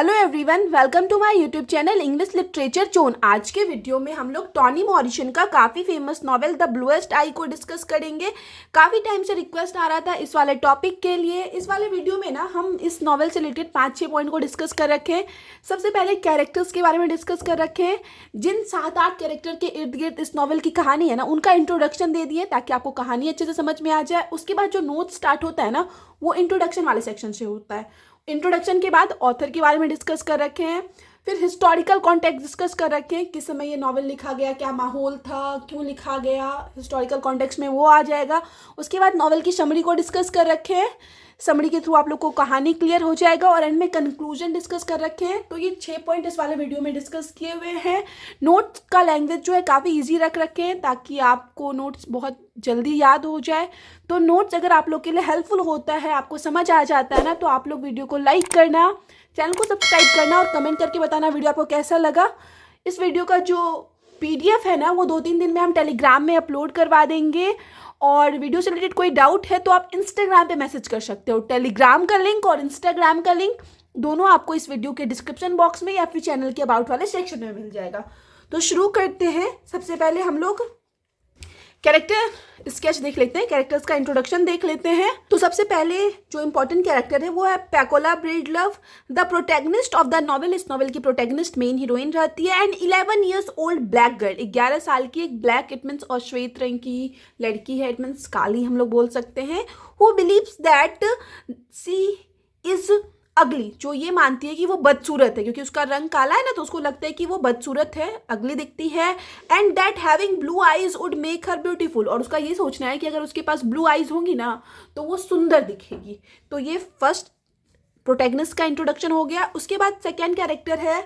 Hello everyone, welcome to my YouTube channel English literature zone. आज के video में हम लोग टॉनी मॉरिसन का काफ़ी फेमस नॉवेल द ब्लूएस्ट आई को डिस्कस करेंगे। काफ़ी टाइम से रिक्वेस्ट आ रहा था इस वाले टॉपिक के लिए। इस वाले वीडियो में ना हम इस नॉवेल से रिलेटेड 5-6 पॉइंट को डिस्कस कर रखे हैं। सबसे पहले कैरेक्टर्स के बारे में डिस्कस कर रखे हैं। जिन 7-8 कैरेक्टर के इर्द गिर्द इस नॉवेल की कहानी है ना, उनका इंट्रोडक्शन दे दिए ताकि आपको कहानी अच्छे से समझ में आ जाए। उसके बाद जो नोट स्टार्ट होता है ना, वो इंट्रोडक्शन वाले सेक्शन से होता है। इंट्रोडक्शन के बाद ऑथर के बारे में डिस्कस कर रखे हैं। फिर हिस्टोरिकल कॉन्टेक्स्ट डिस्कस कर रखे हैं, किस समय ये नॉवेल लिखा गया, क्या माहौल था, क्यों लिखा गया, हिस्टोरिकल कॉन्टेक्स्ट में वो आ जाएगा। उसके बाद नॉवेल की समरी को डिस्कस कर रखे हैं। समरी के थ्रू आप लोग को कहानी क्लियर हो जाएगा और एंड में कंक्लूजन डिस्कस कर रखे हैं। तो ये 6 पॉइंट इस वाले वीडियो में डिस्कस किए हुए हैं। नोट्स का लैंग्वेज जो है काफ़ी इजी रख रखे हैं ताकि आपको नोट्स बहुत जल्दी याद हो जाए। तो नोट्स अगर आप लोग के लिए हेल्पफुल होता है, आपको समझ आ जाता है ना, तो आप लोग वीडियो को लाइक करना, चैनल को सब्सक्राइब करना और कमेंट करके बताना वीडियो आपको कैसा लगा। इस वीडियो का जो PDF है ना, वो 2-3 दिन में हम टेलीग्राम में अपलोड करवा देंगे। और वीडियो से रिलेटेड कोई डाउट है तो आप इंस्टाग्राम पे मैसेज कर सकते हो। टेलीग्राम का लिंक और इंस्टाग्राम का लिंक दोनों आपको इस वीडियो के डिस्क्रिप्शन बॉक्स में या फिर चैनल के अबाउट वाले सेक्शन में मिल जाएगा। तो शुरू करते हैं। सबसे पहले हम लोग कैरेक्टर स्केच देख लेते हैं, कैरेक्टर्स का इंट्रोडक्शन देख लेते हैं। तो सबसे पहले जो इंपॉर्टेंट कैरेक्टर है वो है Pecola Breedlove, the protagonist of the novel. इस नॉवेल की प्रोटैगनिस्ट मेन हीरोइन रहती है। And 11 years old black girl, 11 साल की एक ब्लैक इट मीन्स और श्वेत रंग की लड़की है, इट मीन्स काली हम लोग बोल सकते हैं। Who believes that she is ugly, जो ये मानती है कि वो बदसूरत है, क्योंकि उसका रंग काला है ना, तो उसको लगता है कि वो बदसूरत है, अगली दिखती है। And that having blue eyes would make her beautiful, और उसका ये सोचना है कि अगर उसके पास ब्लू आईज होंगी ना तो वो सुंदर दिखेगी। तो ये फर्स्ट प्रोटैगनिस्ट का इंट्रोडक्शन हो गया। उसके बाद सेकेंड कैरेक्टर है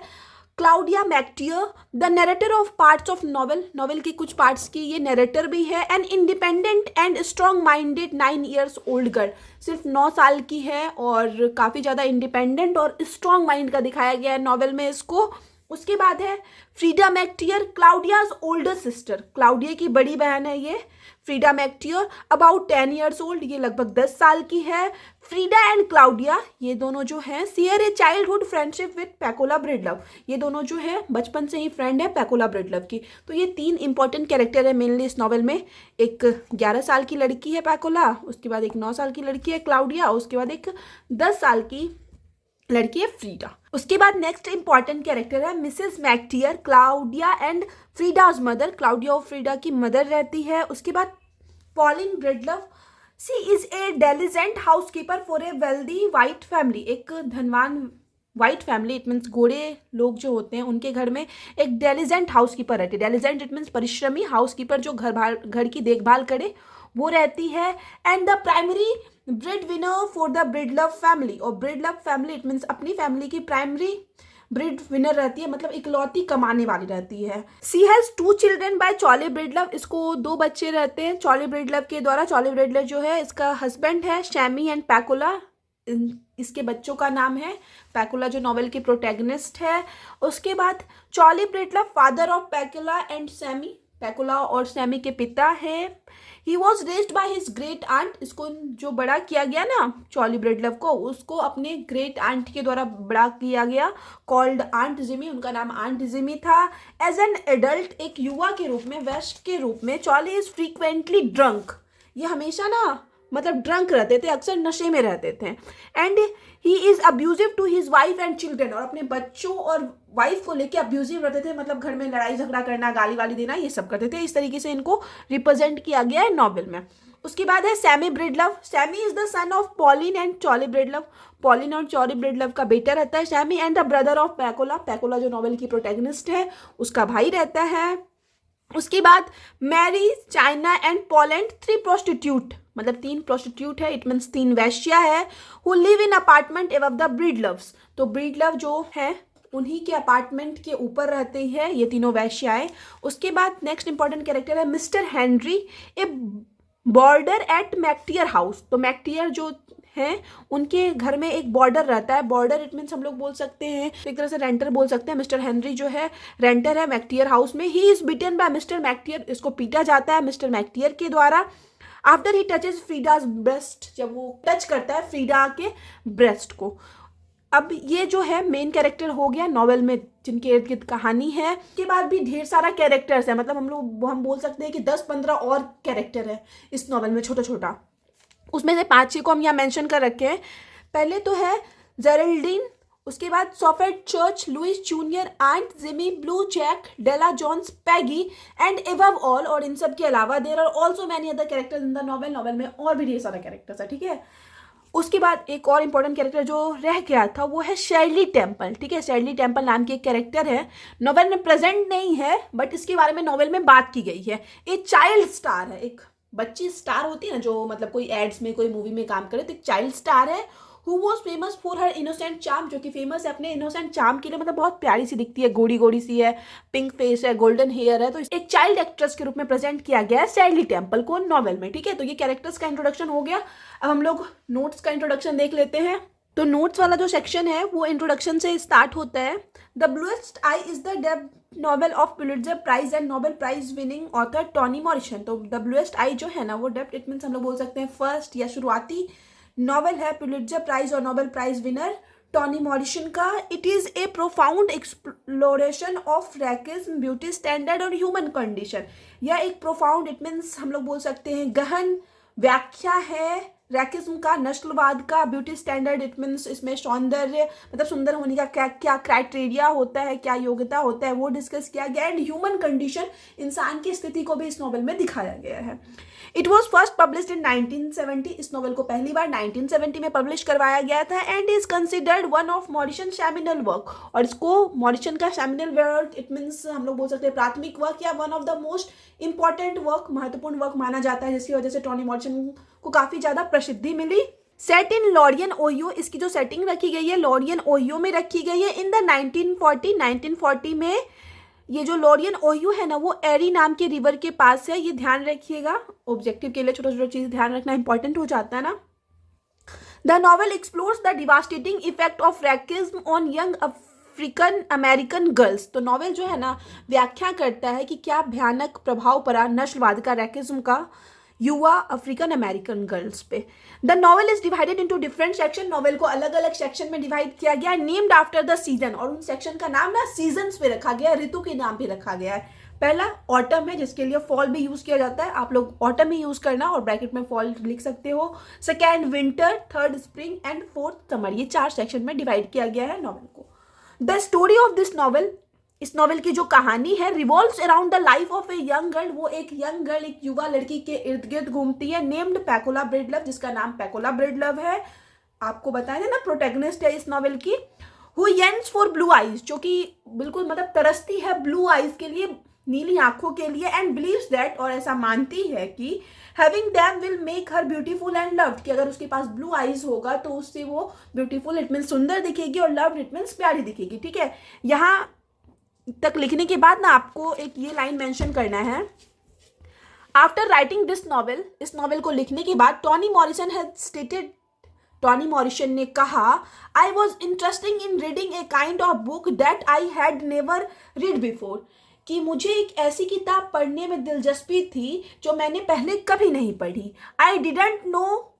Claudia MacTeer, the narrator of parts of novel. Novel की कुछ पार्ट्स की ये नरेटर भी है। An independent and strong minded 9 years old girl, सिर्फ 9 साल की है और काफ़ी ज़्यादा इंडिपेंडेंट और स्ट्रॉन्ग माइंड का दिखाया गया है नॉवेल में इसको। उसके बाद है फ्रीडा मैक्टियर, क्लाउडियाज ओल्डर सिस्टर, क्लाउडिया की बड़ी बहन है ये फ्रीडा मैक्टियर, अबाउट 10 ईयर्स ओल्ड, ये लगभग 10 साल की है। फ्रीडा एंड क्लाउडिया ये दोनों जो हैं share a childhood friendship with Pecola Breedlove, ये दोनों जो है बचपन से ही फ्रेंड है पैकोला ब्रिडलव की। तो ये 3 इंपॉर्टेंट कैरेक्टर है मेनली इस नॉवेल में। एक 11 साल की लड़की है पैकोला, उसके बाद एक 9 साल की लड़की है क्लाउडिया, उसके बाद एक 10 साल की लड़की है फ्रीडा। उसके बाद नेक्स्ट इंपॉर्टेंट कैरेक्टर है Mrs MacTeer, Claudia and Frieda's mother, क्लाउडिया और फ्रीडा की मदर रहती है। उसके बाद Pauline Breedlove, she is a diligent housekeeper for a wealthy white family, एक धनवान वाइट फैमिली, इट मीन्स गोरे लोग जो होते हैं उनके घर में एक डेलिजेंट हाउसकीपर रहती है। डेलिजेंट इट मीन्स परिश्रमी, हाउसकीपर जो घर की देखभाल करे वो रहती है। And the primary bread winner for the Breedlove family, और ब्रिडलव फैमिली इट मीन्स अपनी फैमिली की प्राइमरी ब्रिड विनर रहती है, मतलब इकलौती कमाने वाली रहती है। She has 2 children by Charlie Breedlove, इसको 2 बच्चे रहते हैं चार्ली ब्रिडलव के द्वारा। चार्ली ब्रिडलव जो है इसका हस्बैंड है, शैमी एंड पैकोला इसके बच्चों का नाम है। पैकोला जो नॉवेल की प्रोटैगनिस्ट है। उसके बाद Charlie Breedlove father of Pecola and Sammy, Pecola और सैमी के पिता हैं। He was raised by his great aunt, इसको जो बड़ा किया गया ना चार्ली ब्रिडलव को, उसको अपने ग्रेट आंट के द्वारा बड़ा किया गया, कॉल्ड आंट जिमी, उनका नाम आंट जिमी था। एज एन एडल्ट, एक युवा के रूप में, वयस्क के रूप में, चार्ली इज फ्रीक्वेंटली ड्रंक, ये हमेशा ना मतलब ड्रंक रहते थे, अक्सर नशे में रहते थे। And he is abusive to his wife and children, और अपने बच्चों और वाइफ को लेके अब्यूजिव रहते थे, मतलब घर में लड़ाई झगड़ा करना, गाली वाली देना, ये सब करते थे। इस तरीके से इनको रिप्रेजेंट किया गया है नॉवेल में। उसके बाद है Sammy Breedlove, Sammy is the son of Pauline and Charlie Breedlove, Pauline और चार्ली ब्रिडलव का बेटा रहता है Sammy. And the brother of Pecola, Pecola जो नॉवेल की प्रोटैगनिस्ट है उसका भाई रहता है। उसके बाद Marie, China and Poland, 3 prostitute, मतलब 3 प्रोस्टिट्यूट है, इट मीन्स 3 वैश्या है। Who live in apartment above the Breedloves, तो ब्रिडलव जो है उन्हीं के अपार्टमेंट के ऊपर रहते हैं ये तीनों वैश्याएं। उसके बाद नेक्स्ट इंपॉर्टेंट कैरेक्टर है Mr Henry, a boarder at MacTeer house, तो मैक्टियर जो हैं उनके घर में एक बॉर्डर रहता है। बॉर्डर इट मीन्स हम लोग बोल सकते हैं एक तरह से रेंटर बोल सकते हैं। मिस्टर हेनरी जो है रेंटर है मैक्टियर हाउस में। He is beaten by Mr MacTeer, इसको पीटा जाता है मिस्टर मैक्टियर के द्वारा। After he touches Frieda's breast, जब वो टच करता है फ्रीडा के ब्रेस्ट को। अब ये जो है मेन कैरेक्टर हो गया नॉवेल में जिनके इर्द गिर्द कहानी है। उसके बाद भी ढेर सारा कैरेक्टर्स है, मतलब हम बोल सकते हैं कि 10-15 और कैरेक्टर है इस नॉवेल में, छोटा छोटा। उसमें से 5-6 को हम यहाँ मेंशन कर रखे हैं। पहले तो है जेरल्डीन, उसके बाद Soaphead Church, Louis Junior, aunt Jimmy, Blue Jack, Della Jones, Peggy and above all, और इन सब के अलावा there are also many other characters in the novel. Novel में और भी ढेर सारा कैरेक्टर्स है, ठीक है। उसके बाद एक और इम्पोर्टेंट कैरेक्टर जो रह गया था वो है शेरली टेम्पल, ठीक है। शेरली टेम्पल नाम की एक कैरेक्टर है, नॉवेल में प्रेजेंट नहीं है बट इसके बारे में नॉवेल में बात की गई है। एक चाइल्ड स्टार है, एक बच्ची स्टार होती है ना, जो मतलब कोई एड्स में कोई मूवी में काम करे, तो एक चाइल्ड स्टार है who was famous for her innocent charm, जो कि फेमस है अपने इनोसेंट चार्म के लिए, मतलब बहुत प्यारी सी दिखती है, गोरी गोरी सी है, पिंक फेस है, गोल्डन हेयर है। तो एक चाइल्ड एक्ट्रेस के रूप में प्रेजेंट किया गया है शेरली टेम्पल को नॉवेल में, ठीक है। तो ये कैरेक्टर्स का इंट्रोडक्शन हो गया। अब हम लोग नोट्स का इंट्रोडक्शन देख लेते हैं। तो नोट्स वाला जो सेक्शन है वो इंट्रोडक्शन से स्टार्ट होता है। The bluest eye is the debut novel of Pulitzer prize and Nobel prize winning author Toni Morrison. तो द ब्लूएस्ट आई जो है ना वो डेब्ट, इट मीन्स हम लोग बोल सकते हैं फर्स्ट या शुरुआती नॉवेल है पुलिट्जर प्राइज और Nobel prize winner Toni Morrison का। It is a profound exploration of racism, beauty standard और ह्यूमन कंडीशन। यह एक प्रोफाउंड, इट मीन्स हम लोग बोल सकते हैं गहन व्याख्या है रैकिज्म का, नस्लवाद का, ब्यूटी स्टैंडर्ड, इट मीन्स इसमें सौंदर्य मतलब सुंदर होने का क्या क्या क्राइटेरिया होता है, क्या योग्यता होता है, वो डिस्कस किया गया। एंड ह्यूमन कंडीशन, इंसान की स्थिति को भी इस नॉवल में दिखाया गया है। It was first published in 1970। इस नॉवल को पहली बार 1970 में पब्लिश करवाया गया था। And is considered one of Morrison seminal work, और इसको मॉरिसन का सेमिनल वर्क, इट मीन्स हम लोग बोल सकते हैं प्राथमिक वर्क या one of the most important work, महत्वपूर्ण वर्क माना जाता है, जिसकी वजह से टॉनी मॉरिसन को काफी ज्यादा प्रसिद्धि मिली। सेट इन लॉरियन ओहियो, इसकी जो सेटिंग रखी गई है लॉरियन ओहियो में रखी गई है। इन द 1940 में ये जो लॉरियन ओहियो है ना वो एरी नाम के रिवर के पास है, ये ध्यान रखिएगा, ऑब्जेक्टिव के लिए छोटा छोटा चीज ध्यान रखना इंपॉर्टेंट हो जाता है ना। The novel explores the devastating effect of racism on young African American girls. तो नॉवेल जो है ना व्याख्या करता है कि क्या भयानक प्रभाव पड़ा नस्लवाद का, रैकिज्म का युवा अफ्रीकन अमेरिकन गर्ल्स पे। The novel is divided into different section, novel को अलग अलग सेक्शन में डिवाइड किया गया है, नेम्ड आफ्टर द सीजन, और उन सेक्शन का नाम ना सीजन्स पे रखा गया है, ऋतु के नाम पे रखा गया है। पहला ऑटम है जिसके लिए फॉल भी यूज किया जाता है, आप लोग ऑटम ही यूज करना और ब्रैकेट में फॉल लिख सकते हो। Second winter, third spring and fourth summer, ये 4 सेक्शन में डिवाइड किया गया है नॉवेल को। The story of this novel, इस नॉवेल की जो कहानी है, revolves around the life of A young girl, वो एक यंग गर्ल, एक युवा लड़की के इर्द गिर्द घूमती है, नेम्ड पैकोला ब्रेडलव, जिसका नाम पैकोला ब्रेडलव है, आपको बताया ना प्रोटैगनिस्ट है इस नॉवेल की। Who Jens for blue eyes, जो कि बिल्कुल मतलब तरसती है ब्लू आइज के लिए, नीली आंखों के लिए। एंड बिलीव्स दैट, और ऐसा मानती है कि having them will make her beautiful and loved, कि अगर उसके पास ब्लू आइज होगा तो उससे वो ब्यूटीफुल इट मीन्स सुंदर दिखेगी और लव्ड इट मीन्स प्यारी दिखेगी, ठीक है। यहाँ तक लिखने के बाद ना आपको एक ये लाइन मेंशन करना है, आफ्टर राइटिंग दिस नॉवेल, इस नॉवेल को लिखने के बाद Toni Morrison had stated, Toni Morrison ने कहा, I was interesting in reading a kind of book that I had never read before, कि मुझे एक ऐसी किताब पढ़ने में दिलचस्पी थी जो मैंने पहले कभी नहीं पढ़ी। I didn't know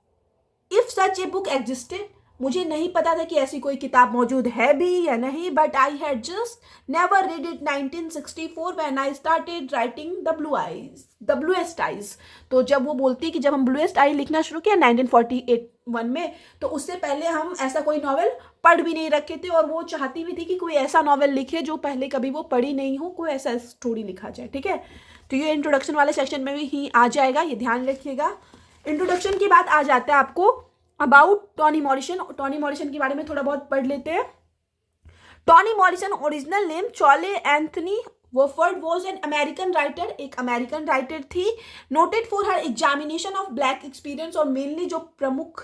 if such a book existed, मुझे नहीं पता था कि ऐसी कोई किताब मौजूद है भी या नहीं, but I had just never read it 1964 when I started writing the bluest eyes. तो जब वो बोलती है कि जब हम ब्लूएस्ट आई लिखना शुरू किया 1941 में, तो उससे पहले हम ऐसा कोई नॉवेल पढ़ भी नहीं रखे थे, और वो चाहती भी थी कि कोई ऐसा नॉवेल लिखे जो पहले कभी वो पढ़ी नहीं हो, कोई ऐसा स्टोरी लिखा जाए, ठीक है। तो ये इंट्रोडक्शन वाले सेक्शन में भी ही आ जाएगा, ये ध्यान रखिएगा। इंट्रोडक्शन के बाद आ जाता है आपको about Toni Morrison. Toni Morrison के बारे में थोड़ा बहुत पढ़ लेते हैं। Toni Morrison original name Chloe Anthony Wofford was an American writer, एक अमेरिकन राइटर थी, noted for her examination of black experience, और मेनली जो प्रमुख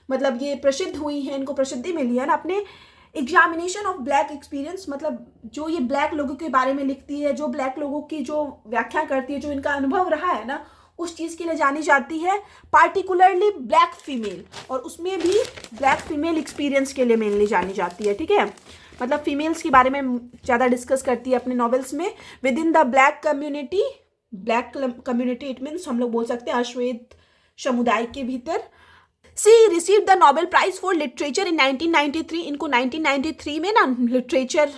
मतलब ये प्रसिद्ध हुई है, इनको प्रसिद्धि मिली है ना अपने एग्जामिनेशन ऑफ ब्लैक एक्सपीरियंस, मतलब जो ये ब्लैक लोगों के बारे में लिखती है, जो ब्लैक लोगों की जो व्याख्या करती है, जो इनका अनुभव रहा है ना, उस चीज़ के लिए जानी जाती है, पार्टिकुलरली ब्लैक फीमेल, और उसमें भी ब्लैक फीमेल एक्सपीरियंस के लिए मेनली जानी जाती है, ठीक है। मतलब फीमेल्स के बारे में ज़्यादा डिस्कस करती है अपने नॉवेल्स में। Within the black community it means हम लोग बोल सकते हैं अश्वेत समुदाय के भीतर। She received the Nobel prize for literature in 1993। इनको 1993 में ना लिटरेचर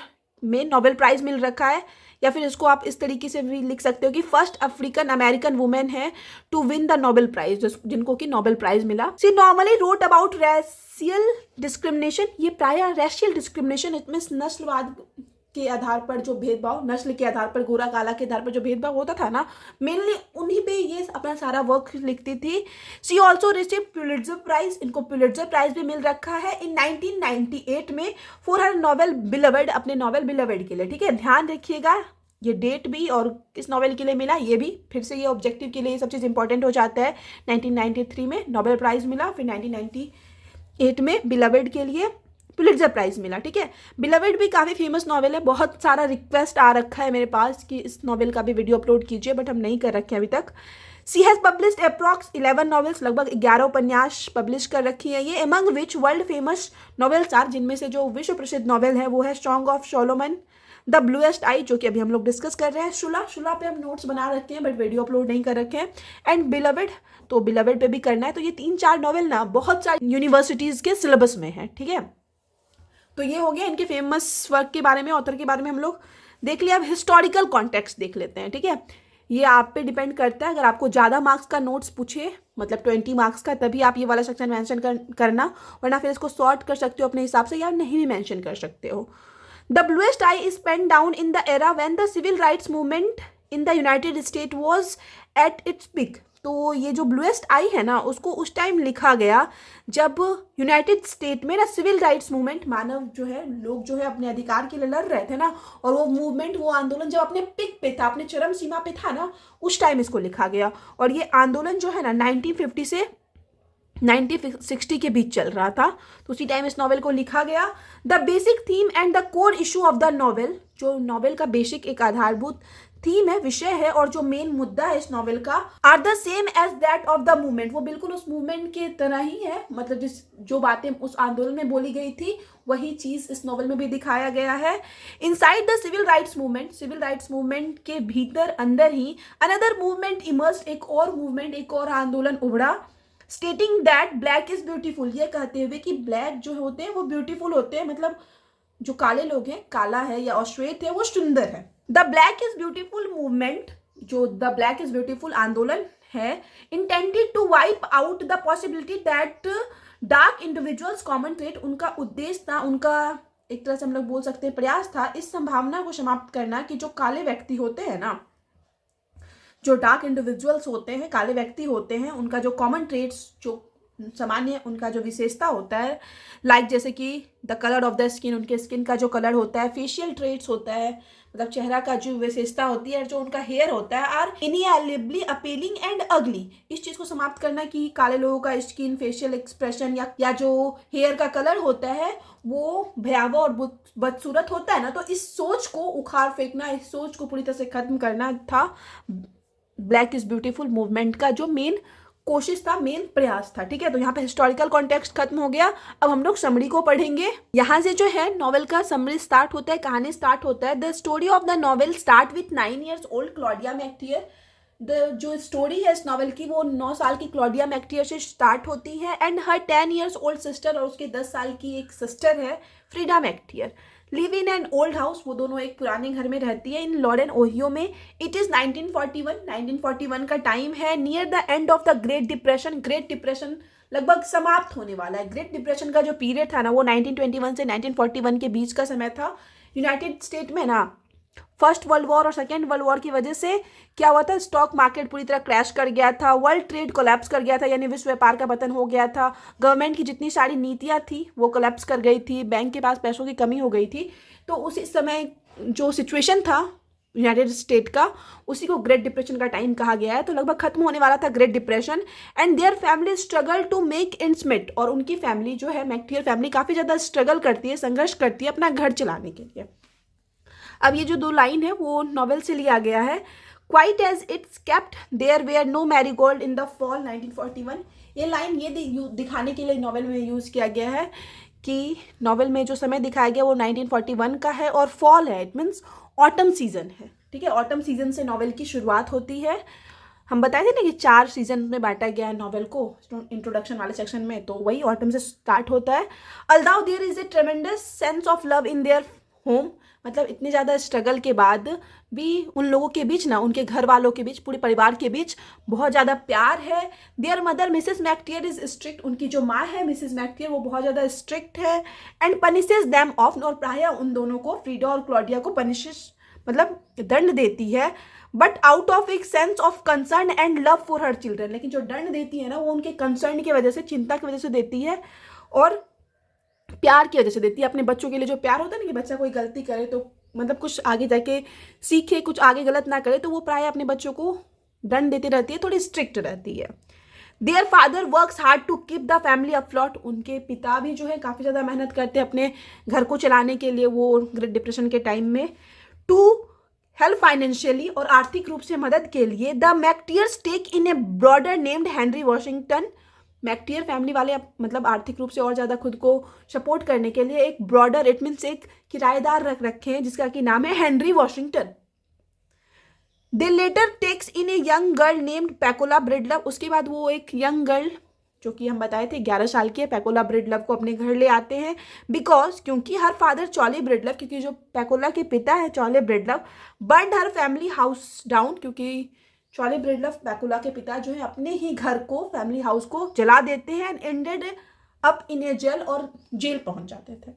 में नोबेल प्राइज मिल रखा है, या फिर इसको आप इस तरीके से भी लिख सकते हो कि फर्स्ट अफ्रीकन अमेरिकन वुमेन है to win the Nobel prize, जिनको कि नोबेल प्राइज मिला। She normally wrote about racial discrimination. ये प्राय रेशियल डिस्क्रिमिनेशन, इसमें नस्लवाद के आधार पर जो भेदभाव, नस्ल के आधार पर, गोरा काला के आधार पर जो भेदभाव होता था ना, मेनली उन्हीं पे ये अपना सारा वर्क लिखती थी। सी ऑल्सो रिसीव पुलिट्जर प्राइज। इनको पुलिट्जर प्राइज भी मिल रखा है इन 1998 में फॉर हर नॉवेल बिलवर्ड, अपने नॉवेल बिलवर्ड के लिए। ठीक है, ध्यान रखिएगा ये डेट भी और किस नॉवेल के लिए मिला ये भी, फिर से ये ऑब्जेक्टिव के लिए ये सब चीज़ इंपॉर्टेंट हो जाता है। 1993 में नोबेल प्राइज मिला, फिर 1998 में बिलवर्ड के लिए पुलिट्जर प्राइज मिला। ठीक है, बिलवर्ड भी काफ़ी फेमस नॉवेल है। बहुत सारा रिक्वेस्ट आ रखा है मेरे पास कि इस नॉवेल का भी वीडियो अपलोड कीजिए, बट हम नहीं कर रखे हैं अभी तक। She has published approx 11 novels, लगभग 11 उपन्यास पब्लिश कर रखी है ये। Among which world famous novels are, जिनमें से जो विश्व प्रसिद्ध नॉवेल है वो है song of Solomon, the bluest eye, जो कि अभी हम लोग डिस्कस कर रहे हैं, शुला पे हम नोट्स बना रखे हैं बट वीडियो अपलोड नहीं कर रखे हैं, एंड बिलवर्ड, तो बिलवर्ड पे भी करना है। तो ये 3-4 नॉवेल ना बहुत सारी यूनिवर्सिटीज़ के सिलेबस में है। ठीक है, तो ये हो गया इनके फेमस वर्क के बारे में, ऑथर के बारे में हम लोग देख लिया। अब हिस्टोरिकल कॉन्टेक्स्ट देख लेते हैं। ठीक है, ये आप पे डिपेंड करता है। अगर आपको ज़्यादा मार्क्स का नोट्स पूछे, मतलब 20 मार्क्स का, तभी आप ये वाला सेक्शन मेंशन करना, वरना फिर इसको सॉर्ट कर सकते हो अपने हिसाब से, या नहीं भी मेंशन कर सकते हो। The bluest eye is pen down in the era when the civil rights movement in the United State was at its peak. तो ये जो ब्लूएस्ट आई है ना, उसको उस टाइम लिखा गया जब यूनाइटेड स्टेट में ना सिविल राइट्स मूवमेंट, मानव जो है, लोग जो है अपने अधिकार के लिए लड़ रहे थे ना, और वो मूवमेंट, वो आंदोलन जब अपने पिक पे था, अपने चरम सीमा पे था ना, उस टाइम इसको लिखा गया। और ये आंदोलन जो है ना 1950 से 1960 के बीच चल रहा था, तो उसी टाइम इस नॉवेल को लिखा गया। The basic theme and the core issue of the novel, जो नॉवेल का बेसिक एक आधारभूत थीम है, विषय है, और जो मेन मुद्दा है इस नॉवेल का, are the same as that of the movement, वो बिल्कुल उस मूवमेंट के तरह ही है। मतलब जो बातें उस आंदोलन में बोली गई थी वही चीज इस नॉवेल में भी दिखाया गया है। Inside the civil rights movement, civil rights movement के भीतर, अंदर ही, अनदर मूवमेंट इमर्ज्ड, एक और मूवमेंट, एक और आंदोलन उभरा। Stating that black is beautiful, ये कहते हुए कि ब्लैक जो होते हैं वो ब्यूटीफुल होते हैं, मतलब जो काले लोग हैं, काला है या श्वेत है, वो सुंदर है। The black is beautiful movement, जो द ब्लैक इज ब्यूटीफुल आंदोलन है, intended to wipe out the possibility that dark individuals common trait, उनका उद्देश्य था, उनका एक तरह से हम लोग बोल सकते हैं प्रयास था, इस संभावना को समाप्त करना कि जो काले व्यक्ति होते हैं ना, जो डार्क इंडिविजुअल्स होते हैं, काले व्यक्ति होते हैं, उनका जो कॉमन ट्रेट्स, जो सामान्य उनका जो विशेषता होता है, लाइक जैसे कि the colour of the skin, उनके स्किन का जो कलर होता है, फेशियल ट्रेट्स होता है, मतलब चेहरा का जो विशेषता होती है, जो उनका हेयर होता है, आर इनएलिजिबली अपीलिंग एंड अगली, इस चीज़ को समाप्त करना कि काले लोगों का स्किन, फेशियल एक्सप्रेशन या जो हेयर का कलर होता है वो भयावह और बदसूरत होता है ना, तो इस सोच को उखाड़ फेंकना, इस सोच को पूरी तरह से खत्म करना था ब्लैक इज ब्यूटीफुल मूवमेंट का जो मेन कोशिश था, मेन प्रयास था। ठीक है, तो यहाँ पे हिस्टोरिकल कॉन्टेक्स्ट खत्म हो गया। अब हम लोग समरी को पढ़ेंगे। यहाँ से जो है नॉवेल का समरी स्टार्ट होता है, कहानी स्टार्ट होता है। The story of the novel start with 9 years old Claudia MacTeer. जो स्टोरी है इस नॉवेल की वो 9 साल की क्लॉडिया मैकटियर से स्टार्ट होती है, and her 10 years old sister, और उसके 10 साल की एक सिस्टर है Frieda MacTeer, live in an old house, वो दोनों एक पुराने घर में रहती है, इन लॉरेन ओहियो में। इट इज़ 1941 का टाइम है, near the end of the great depression. Great depression लगभग समाप्त होने वाला है। ग्रेट डिप्रेशन का जो पीरियड था ना, वो 1921 से 1941 के बीच का समय था। यूनाइटेड स्टेट में ना फर्स्ट वर्ल्ड वॉर और सेकेंड वर्ल्ड वॉर की वजह से क्या हुआ था, स्टॉक मार्केट पूरी तरह क्रैश कर गया था, वर्ल्ड ट्रेड कोलैप्स कर गया था, यानी विश्व व्यापार का पतन हो गया था, गवर्नमेंट की जितनी सारी नीतियां थी वो कोलैप्स कर गई थी, बैंक के पास पैसों की कमी हो गई थी। तो उसी समय जो सिचुएशन था यूनाइटेड स्टेट का, उसी को ग्रेट डिप्रेशन का टाइम कहा गया है। तो लगभग खत्म होने वाला था great depression, and their family struggle to make ends meet, और उनकी फैमिली जो है मैकटियर फैमिली काफ़ी ज़्यादा स्ट्रगल करती है, संघर्ष करती है अपना घर चलाने के लिए। अब ये जो 2 लाइन है वो नॉवेल से लिया गया है। Quiet as it's kept there were no marigold in the fall 1941। ये लाइन ये दिखाने के लिए नॉवेल में यूज़ किया गया है कि नॉवेल में जो समय दिखाया गया वो 1941 का है, और फॉल है, इट मीन्स ऑटम सीजन है। ठीक है, ऑटम सीजन से नॉवेल की शुरुआत होती है। हम बताए थे ना कि 4 सीजन में बांटा गया है नॉवेल को इंट्रोडक्शन वाले सेक्शन में, तो वही ऑटम से स्टार्ट होता है। Although there is a tremendous sense of love in their home, मतलब इतने ज़्यादा स्ट्रगल के बाद भी उन लोगों के बीच ना, उनके घर वालों के बीच, पूरे परिवार के बीच बहुत ज़्यादा प्यार है। Their mother Mrs MacTeer is strict, उनकी जो माँ है मिसेस मैकटियर वो बहुत ज़्यादा स्ट्रिक्ट है। एंड पनिशेस देम ऑफ, और प्राय उन दोनों को, फ्रीडा और क्लॉडिया को पनिशेस मतलब दंड देती है, बट आउट ऑफ एक sense of concern and love for her children. लेकिन जो दंड देती है ना वो उनके कंसर्न की वजह से, चिंता की वजह से देती है और प्यार की वजह से देती है। अपने बच्चों के लिए जो प्यार होता है ना कि बच्चा कोई गलती करे तो मतलब कुछ आगे जाके सीखे, कुछ आगे गलत ना करे, तो वो प्राय अपने बच्चों को दंड देती रहती है, थोड़ी स्ट्रिक्ट रहती है। Their father works hard to keep the family afloat, उनके पिता भी जो है काफ़ी ज़्यादा मेहनत करते हैं अपने घर को चलाने के लिए, वो ग्रेट डिप्रेशन के टाइम में। टू हेल्प फाइनेंशियली, और आर्थिक रूप से मदद के लिए, the MacTeers take in a boarder named Henry Washington, MacTeer family वाले मतलब आर्थिक रूप से और ज़्यादा खुद को सपोर्ट करने के लिए एक ब्रॉडर, इट मीन्स एक किराएदार रख रखे हैं जिसका कि नाम है Henry Washington. They later takes in a young girl named Pecola Breedlove, उसके बाद वो एक यंग गर्ल जो कि हम बताए थे 11 साल की है, पैकोला ब्रिडलव को अपने घर ले आते हैं। बिकॉज क्योंकि हर फादर चॉली ब्रिडलव, क्योंकि जो पैकोला के पिता है चॉली ब्रिडलव, बर्न हर फैमिली हाउस डाउन, क्योंकि चॉली ब्रिडलव पैकोला के पिता जो है अपने ही घर को, फैमिली हाउस को जला देते हैं and ended up in a jail, और जेल पहुंच जाते थे।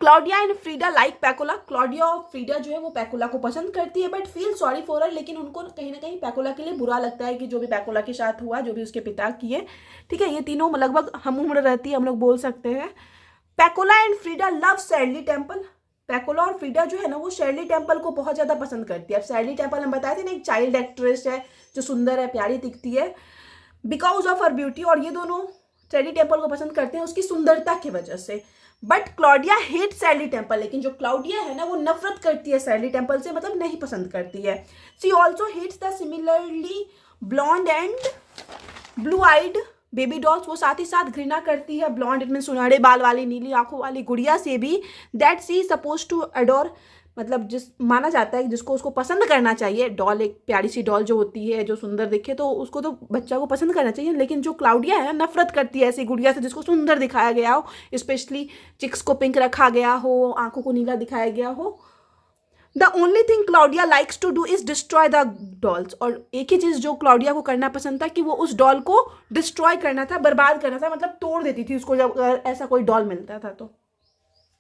Claudia and Frieda like Pecola, Claudia और फ्रीडा जो है वो पैकोला को पसंद करती है but feel sorry for her, लेकिन उनको कहीं ना कहीं पैकोला के लिए बुरा लगता है कि जो भी पैकोला के साथ हुआ, जो भी उसके पिता किए। ठीक है, ये तीनों लगभग हम उम्र रहती है, हम लोग बोल सकते हैं। Pecola and Frieda love Shirley Temple, Pecola और फ्रीडा जो है ना वो शर्ली टेम्पल को बहुत ज़्यादा पसंद करती है। अब शर्ली टेम्पल हम बताए थे ना, एक चाइल्ड एक्ट्रेस है जो सुंदर है, प्यारी दिखती है, बिकॉज ऑफ हर ब्यूटी, और ये दोनों शर्ली टेम्पल को पसंद करते हैं उसकी सुंदरता की वजह से। But Claudia hate Shirley temple, लेकिन जो क्लॉडिया है ना वो नफरत करती है शर्ली टेम्पल से, मतलब नहीं पसंद करती है। She also hates the similarly blonde and blue eyed baby dolls, वो साथ ही साथ घृणा करती है ब्लॉन्ड इट मीन सुनहरे बाल वाली नीली आंखों वाली गुड़िया से भी, that she suppose to adore, मतलब जिस माना जाता है जिसको उसको पसंद करना चाहिए। डॉल एक प्यारी सी डॉल जो होती है जो सुंदर दिखे तो उसको तो बच्चा को पसंद करना चाहिए, लेकिन जो क्लाउडिया है नफरत करती है ऐसी गुड़िया से जिसको सुंदर दिखाया गया हो, स्पेशली चिक्स को पिंक रखा गया हो, आंखों को नीला दिखाया गया हो। The only thing Claudia likes to do is destroy the dolls, और एक ही चीज़ जो क्लाउडिया को करना पसंद था कि वो उस डॉल को डिस्ट्रॉय करना था, बर्बाद करना था, मतलब तोड़ देती थी उसको जब ऐसा कोई डॉल मिलता था तो।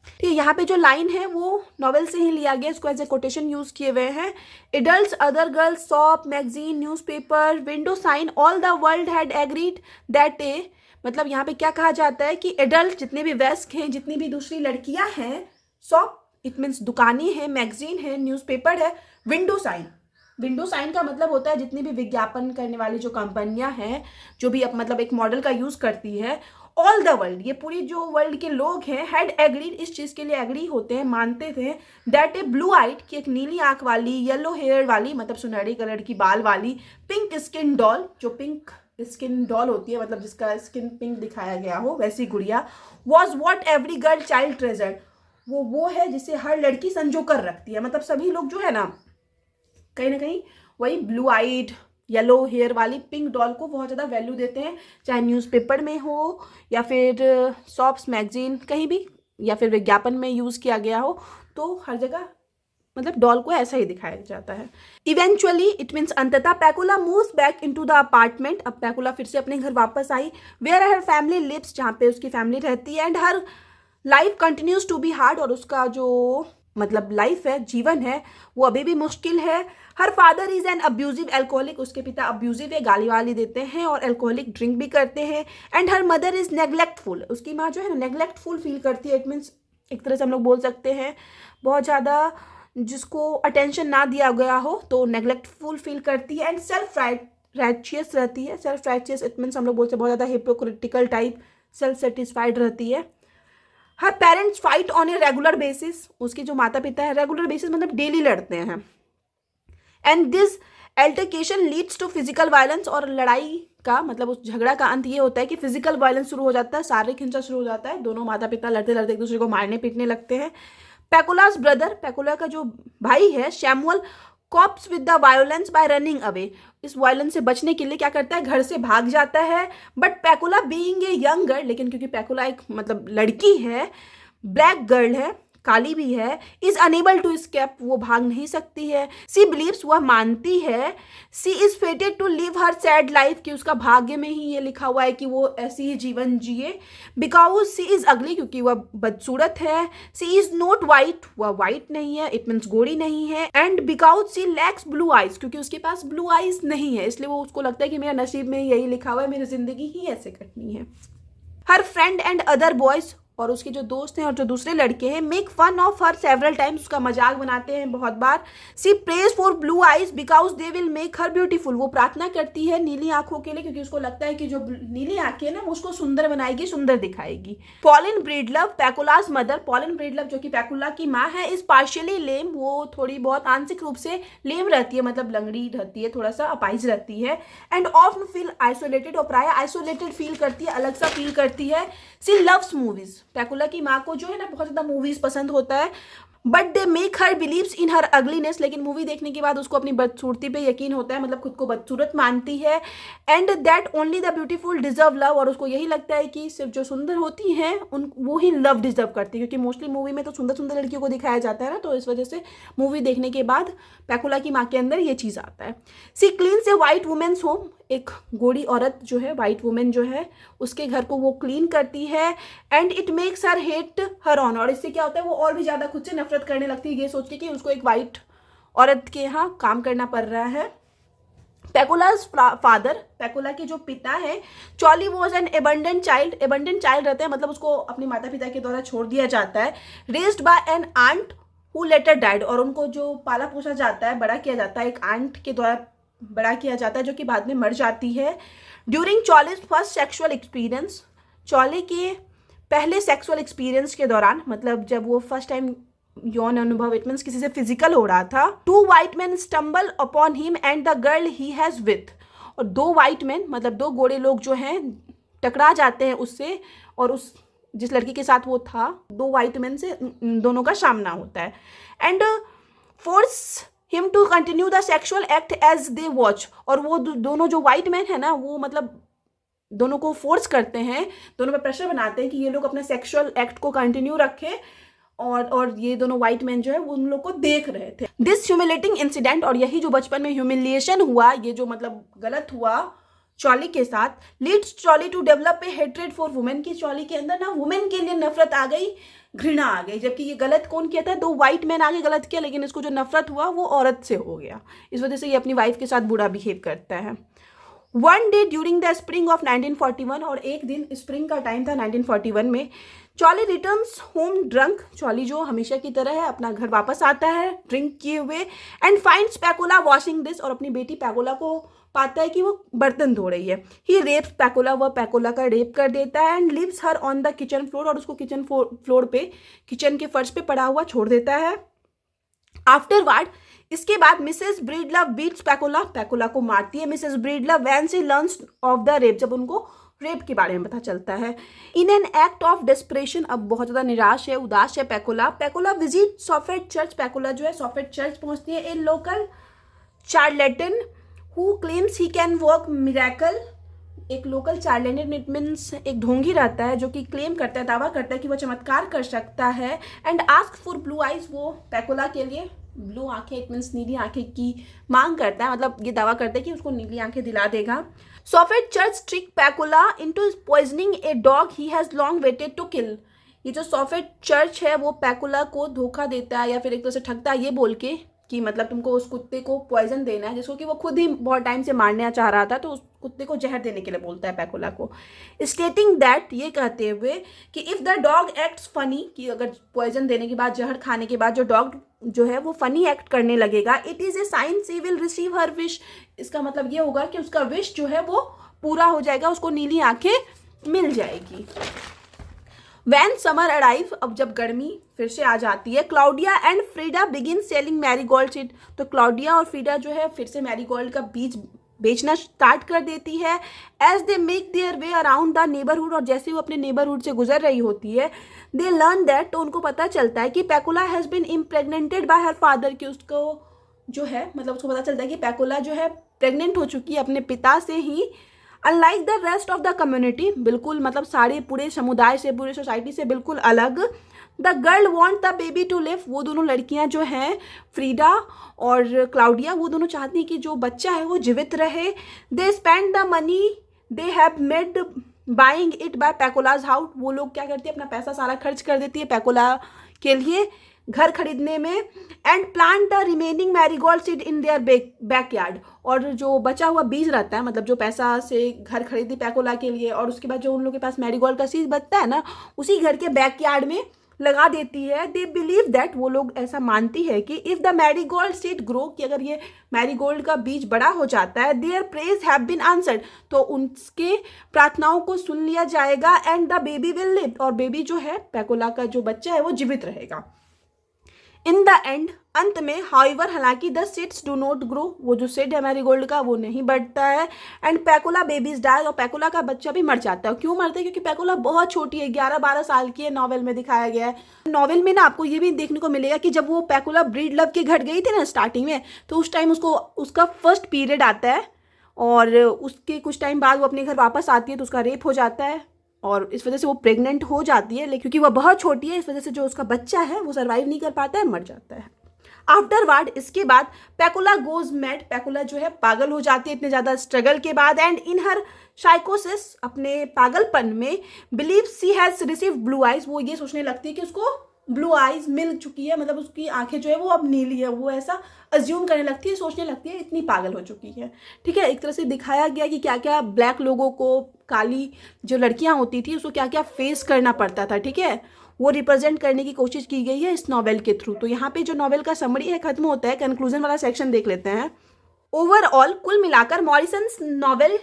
ठीक है, यहाँ पे जो लाइन है वो नॉवेल से ही लिया गया, इसको एज ए कोटेशन यूज किए हुए हैं। Adults, other girls, shop, magazine, newspaper, window sign, all the world had agreed that a, मतलब यहाँ पे क्या कहा जाता है कि एडल्ट जितने भी वयस्क हैं, जितनी भी दूसरी लड़कियां हैं, शॉप इट मीन्स दुकानें हैं, मैगजीन है, न्यूज़पेपर है, विंडो साइन, विंडो साइन का मतलब होता है जितनी भी विज्ञापन करने वाली जो कंपनियां हैं, जो भी अब मतलब एक मॉडल का यूज करती है। ऑल द वर्ल्ड, ये पूरी जो वर्ल्ड के लोग हैं, हैड एग्रीड, इस चीज़ के लिए एग्री होते हैं, मानते थे, दैट ए ब्लू आइट, की एक नीली आंख वाली, येलो हेयर वाली मतलब सुनहरे कलर की बाल वाली, पिंक स्किन डॉल, जो पिंक स्किन डॉल होती है मतलब जिसका स्किन पिंक दिखाया गया हो वैसी गुड़िया, was what every girl child treasured, वो है जिसे हर लड़की संजो कर रखती है। मतलब सभी लोग जो है ना कहीं वही ब्लू आइड येलो हेयर वाली पिंक डॉल को बहुत ज़्यादा वैल्यू देते हैं, चाहे न्यूज़पेपर में हो या फिर शॉप्स, मैगजीन, कहीं भी, या फिर विज्ञापन में यूज़ किया गया हो, तो हर जगह मतलब डॉल को ऐसा ही दिखाया जाता है। इवेंचुअली इट मीन्स अंततः Pecola moves back into the apartment, अब पैकोला फिर से अपने घर वापस आई, वेयर हर फैमिली लिव्स, जहाँ पे उसकी फैमिली रहती है, and her life continues to be hard, और उसका जो मतलब लाइफ है, जीवन है, वो अभी भी मुश्किल है। Her father is an abusive alcoholic, उसके पिता अब्यूजिव है, गाली वाली देते हैं और एल्कोहलिक ड्रिंक भी करते हैं। एंड हर मदर इज नेग्लेक्टफुल, उसकी माँ जो है ना नेग्लेक्टफुल फील करती है, इट मीन्स एक तरह से हम लोग बोल सकते हैं बहुत ज़्यादा जिसको अटेंशन ना दिया गया हो तो नेग्लेक्टफुल फील करती है। एंड सेल्फ राइचियस रहती है, सेल्फ राइचियस इट मीन्स हम लोग बोलते हैं बहुत ज़्यादा हिपोक्रिटिकल टाइप, सेल्फ सेटिस्फाइड रहती है। Her parents fight on a regular basis, उसके जो माता पिता है रेगुलर बेसिस मतलब डेली लड़ते हैं। And this altercation leads to physical violence, और लड़ाई का मतलब उस झगड़ा का अंत ये होता है कि फिजिकल वायलेंस शुरू हो जाता है, शारीरिक हिंसा शुरू हो जाता है, दोनों माता पिता लड़ते लड़ते एक दूसरे को मारने पीटने लगते हैं। पैकोलास ब्रदर, पैकोला का जो भाई है Samuel, copes with the violence by running away, इस वायलेंस से बचने के लिए क्या करता है, घर से भाग जाता है। But Pecola being a young girl, लेकिन क्योंकि पैकोला एक मतलब लड़की है, ब्लैक गर्ल है, काली भी है, इज अनेबल टू स्केप, वो भाग नहीं सकती है। सी बिलीव्स, वह मानती है, she is fated to live her sad life, कि उसका भाग्य में ही ये लिखा हुआ है कि वो ऐसी ही जीवन जिए। बिकॉज सी इज अगली, क्योंकि वह बदसूरत है। सी इज नॉट वाइट, वह वाइट नहीं है, इट मीन्स गोरी नहीं है। And because she lacks blue eyes, क्योंकि उसके पास ब्लू आइज नहीं है, इसलिए वो उसको लगता है कि मेरा नसीब में यही लिखा हुआ है, मेरी जिंदगी ही ऐसे कटनी है। हर फ्रेंड एंड अदर बॉयज, और उसके जो दोस्त हैं और जो दूसरे लड़के हैं, make fun of her several times, उसका मजाक बनाते हैं बहुत बार। She prays for blue eyes because they will make her beautiful, वो प्रार्थना करती है नीली आंखों के लिए, क्योंकि उसको लगता है कि जो नीली आंखें ना वो उसको सुंदर बनाएगी, सुंदर दिखाएगी। पॉलिन ब्रीडलव, पैकोलाज मदर, पॉलिन ब्रीडलव जो कि पैकोला की माँ है, इज पार्शियली लेम, वो थोड़ी बहुत आंशिक रूप से लेम रहती है, मतलब लंगड़ी रहती है, थोड़ा सा अपाइज रहती है। एंड ऑफ्टन फील आइसोलेटेड, और प्राय आइसोलेटेड फील करती है, अलग सा फील करती है। सी लव्स मूवीज, पैकोला की माँ को जो है ना बहुत ज़्यादा मूवीज पसंद होता है। But they make her believes in her ugliness, लेकिन मूवी देखने के बाद उसको अपनी बदसूरती पे यकीन होता है, मतलब खुद को बदसूरत मानती है। And that only the beautiful deserve love, और उसको यही लगता है कि सिर्फ जो सुंदर होती हैं उन वो ही लव डिजर्व करती है, क्योंकि मोस्टली मूवी में तो सुंदर सुंदर लड़कियों को दिखाया जाता है ना, तो इस वजह से मूवी देखने के बाद पैकोला की माँ के अंदर ये चीज़ आता है। सी क्लीन्स ए वाइट वुमेन्स होम, एक गोरी औरत जो है, वाइट वुमेन जो है, उसके घर को वो क्लीन करती है। And it makes her hate her on, और इससे क्या होता है वो और भी ज़्यादा खुद से नफरत करने लगती है, ये सोच के कि उसको एक वाइट औरत के यहाँ काम करना पड़ रहा है। पैकोलाज फादर, पैकोला के जो पिता है, Cholly was an abandoned child, abandoned child रहते हैं, मतलब उसको अपने माता पिता के द्वारा छोड़ दिया जाता है। Raised by an aunt who later died, और उनको जो पाला पोसा जाता है, बड़ा किया जाता है, एक आंट के द्वारा बड़ा किया जाता है जो कि बाद में मर जाती है। ड्यूरिंग चॉलीज फर्स्ट सेक्सुअल एक्सपीरियंस, चॉली के पहले सेक्सुअल एक्सपीरियंस के दौरान, मतलब जब वो फर्स्ट टाइम यौन अनुभव, इट मीन्स किसी से फिजिकल हो रहा था, 2 white men stumble upon him and the girl he has with, और 2 white men मतलब 2 गोरे लोग जो हैं टकरा जाते हैं उससे, और उस जिस लड़की के साथ वो था, 2 white men से दोनों का सामना होता है। And force him to continue the sexual act as they watch, और वो दोनों जो वाइट मैन है ना, वो मतलब दोनों को फोर्स करते हैं, दोनों पे प्रेशर बनाते हैं कि ये लोग अपना सेक्सुअल एक्ट को कंटिन्यू रखें, और ये दोनों वाइट मैन जो है वो उन लोग को देख रहे थे। दिस ह्यूमिलेटिंग इंसिडेंट, और यही जो बचपन में ह्यूमिलिएशन हुआ, ये जो मतलब गलत हुआ चॉली के साथ, leads Cholly to develop a hatred for women, की चॉली के अंदर ना वुमेन के लिए नफरत आ गई, घृणा आ गई। जबकि ये गलत कौन किया था, 2 white मैन आगे गलत किया, लेकिन इसको जो नफरत हुआ वो औरत से हो गया, इस वजह से ये अपनी वाइफ के साथ बुरा बिहेव करता है। One day during the spring of 1941, और एक दिन स्प्रिंग का टाइम था 1941 में, चॉली रिटर्न्स होम ड्रंक, चॉली जो हमेशा की तरह है अपना घर वापस आता है ड्रिंक किए हुए, एंड फाइंड्स पैकोला वॉशिंग दिस, और अपनी बेटी पैकोला को पाता है कि वो बर्तन धो रही है। ही रेप्स पैकोला, वह पैकोला का रेप कर देता है। And leaves her on the kitchen floor, और उसको किचन फ्लोर पे, किचन के फर्श पे पड़ा हुआ छोड़ देता है। आफ्टरवर्ड, इसके बाद मिसेस ब्रीडलव बीट्स पैकोला, पैकोला को मारती है Mrs Breedlove when she learns of the rape, जब उनको रेप के बारे में पता चलता है। In an act of desperation, अब बहुत ज़्यादा निराश है, उदास है पैकोला, पैकोला विजिट सॉफेट चर्च, पैकोला जो है सॉफेट चर्च पहुंचती है। A local charlatan who claims he can work miracle, एक लोकल चार्लेटन इट मीन्स एक ढोंगी रहता है जो कि क्लेम करता है, दावा करता है कि वह चमत्कार कर सकता है। And ask for blue eyes, वो पैकोला के लिए ब्लू आंखें इट मीन्स नीली आंखें की मांग करता है, मतलब ये दावा करता है कि उसको नीली आंखें दिला देगा। Soaphead Church trick Pecola into poisoning a dog he has long waited to kill, ये जो सॉफेट चर्च है वो पैकोला को धोखा देता है या फिर एक तरह से ठगता है, ये बोल के कि मतलब तुमको उस कुत्ते को पॉइजन देना है, जिसको कि वो खुद ही बहुत टाइम से मारना चाह रहा था, तो उस कुत्ते को जहर देने के लिए बोलता है पैकोला को। स्टेटिंग दैट, ये कहते हुए कि if the dog acts funny, कि अगर पॉइजन देने के बाद, जहर खाने के बाद जो डॉग जो है वो फनी एक्ट करने लगेगा, it is a sign she will receive her wish, इसका मतलब ये होगा कि उसका विश जो है वो पूरा हो जाएगा, उसको नीली आंखें मिल जाएगी। वैन समर अराइव, अब जब गर्मी फिर से आ जाती है, Claudia and Frieda begin selling marigold seed, तो क्लाउडिया और फ्रीडा जो है फिर से मैरीगोल्ड का बीज बेचना स्टार्ट कर देती है। As they make their way around the neighbourhood, और जैसे वो अपने नेबरहुड से गुजर रही होती है, दे लर्न दैट, तो उनको पता चलता है कि Pecola has been impregnated by her father, कि उसको जो है मतलब उसको पता चलता है कि पैकोला जो है प्रेग्नेंट हो चुकी है अपने पिता से ही। Unlike the rest of the community, बिल्कुल मतलब सारे पूरे समुदाय से, पूरे सोसाइटी से बिल्कुल अलग। The girl want the baby to live, वो दोनों लड़कियां जो हैं फ्रीडा और क्लाउडिया, वो दोनों चाहती हैं कि जो बच्चा है वो जीवित रहे। They spend the money they have made buying it by Pecola's house, वो लोग क्या करती है अपना पैसा सारा खर्च कर देती है पैकोला के लिए घर खरीदने में। And plant the remaining marigold seed in their backyard, और जो बचा हुआ बीज रहता है, मतलब जो पैसा से घर खरीदी पैकोला के लिए और उसके बाद जो उन लोगों के पास मैरीगोल्ड का सीड बचता है ना, उसी घर के बैकयार्ड में लगा देती है। दे बिलीव दैट, वो लोग ऐसा मानती है कि if the marigold seed grow, कि अगर ये मैरीगोल्ड का बीज बड़ा हो जाता है, their prayers have been answered, तो उनके प्रार्थनाओं को सुन लिया जाएगा। And the baby will live, और बेबी जो है पैकोला का जो बच्चा है वो जीवित रहेगा। इन द एंड, अंत में, हाउएवर, हालांकि the seeds do not grow, वो जो सीड है मैरीगोल्ड का वो नहीं बढ़ता है। एंड पैकोला बेबीज डाई, और पैकोला का बच्चा भी मर जाता है। क्यों मरता है? क्योंकि पैकोला बहुत छोटी है, 11-12 साल की है, नॉवेल में दिखाया गया है। नॉवेल में ना आपको ये भी देखने को मिलेगा कि जब वो पैकोला ब्रीड लव के घर गई थी ना स्टार्टिंग में, तो उस टाइम उसको उसका फर्स्ट पीरियड आता है और उसके कुछ टाइम बाद वो अपने घर वापस आती है तो उसका रेप हो जाता है और इस वजह से वो प्रेग्नेंट हो जाती है, लेकिन क्योंकि वह बहुत छोटी है इस वजह से जो उसका बच्चा है वो सर्वाइव नहीं कर पाता है, मर जाता है। आफ्टरवर्ड, इसके बाद पैकोला गोज मैड, पैकोला जो है पागल हो जाती है इतने ज़्यादा स्ट्रगल के बाद। एंड इन हर साइकोसिस, अपने पागलपन में, believe she has receive blue eyes, वो ये सोचने लगती है कि उसको ब्लू आइज मिल चुकी है, मतलब उसकी आंखें जो है वो अब नीली है, वो ऐसा अज्यूम करने लगती है, सोचने लगती है, इतनी पागल हो चुकी है। ठीक है, एक तरह से दिखाया गया कि क्या क्या ब्लैक लोगों को, काली जो लड़कियां होती थी उसको क्या क्या फेस करना पड़ता था। ठीक है, वो रिप्रेजेंट करने की कोशिश की गई है इस नॉवेल के थ्रू। तो यहाँ पे जो नॉवेल का समरी है खत्म होता है, कंक्लूजन वाला सेक्शन देख लेते हैं। ओवरऑल, कुल मिलाकर Morrison's novel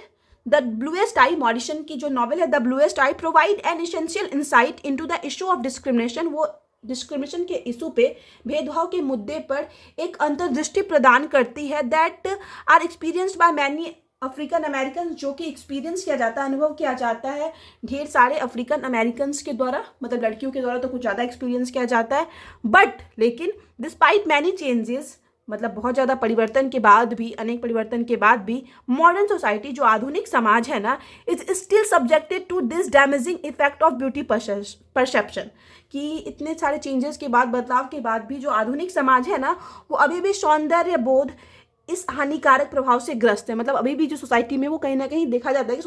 the bluest Eye, Morrison की जो नॉवेल है the bluest Eye, provide an essential insight into the issue of discrimination, वो डिस्क्रिमिनेशन के इशू पे, भेदभाव के मुद्दे पर एक अंतर्दृष्टि प्रदान करती है that are experienced by many African American, जो कि एक्सपीरियंस किया जाता है, अनुभव किया जाता है ढेर सारे अफ्रीकन अमेरिकन्स के द्वारा, मतलब लड़कियों के द्वारा तो कुछ ज़्यादा एक्सपीरियंस किया जाता है। बट लेकिन डिस्पाइट मैनी चेंजेस, मतलब बहुत ज़्यादा परिवर्तन के बाद भी, अनेक परिवर्तन के बाद भी, मॉडर्न सोसाइटी जो आधुनिक समाज है ना, is still subjected to this damaging effect of beauty perception, कि इतने सारे चेंजेस के बाद, बदलाव के बाद भी जो आधुनिक समाज है ना वो अभी भी सौंदर्य बोध इस हानिकारक प्रभाव से ग्रस्त है। मतलब अभी भी जो सोसाइटी में वो कहीं ना कहीं देखा जाता है कि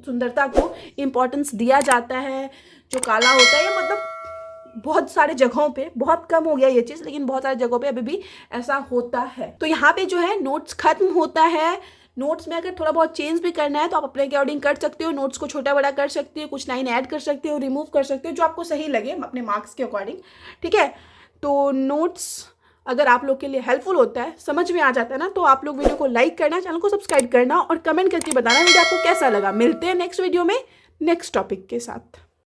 सुंदरता को इम्पोर्टेंस दिया जाता है, जो काला होता है, मतलब बहुत सारे जगहों पे, बहुत कम हो गया ये चीज़, लेकिन बहुत सारे जगहों पे अभी भी ऐसा होता है। तो यहाँ पे जो है नोट्स खत्म होता है। नोट्स में अगर थोड़ा बहुत चेंज भी करना है तो आप अपने अकॉर्डिंग कर सकते हो, नोट्स को छोटा बड़ा कर सकते हो, कुछ लाइन ऐड कर सकते हो, रिमूव कर सकते हो, जो आपको सही लगे अपने मार्क्स के अकॉर्डिंग। ठीक है, तो नोट्स अगर आप लोग के लिए हेल्पफुल होता है, समझ में आ जाता है ना, तो आप लोग वीडियो को लाइक करना, चैनल को सब्सक्राइब करना और कमेंट करके बताना वीडियो आपको कैसा लगा। मिलते हैं नेक्स्ट वीडियो में नेक्स्ट टॉपिक के साथ।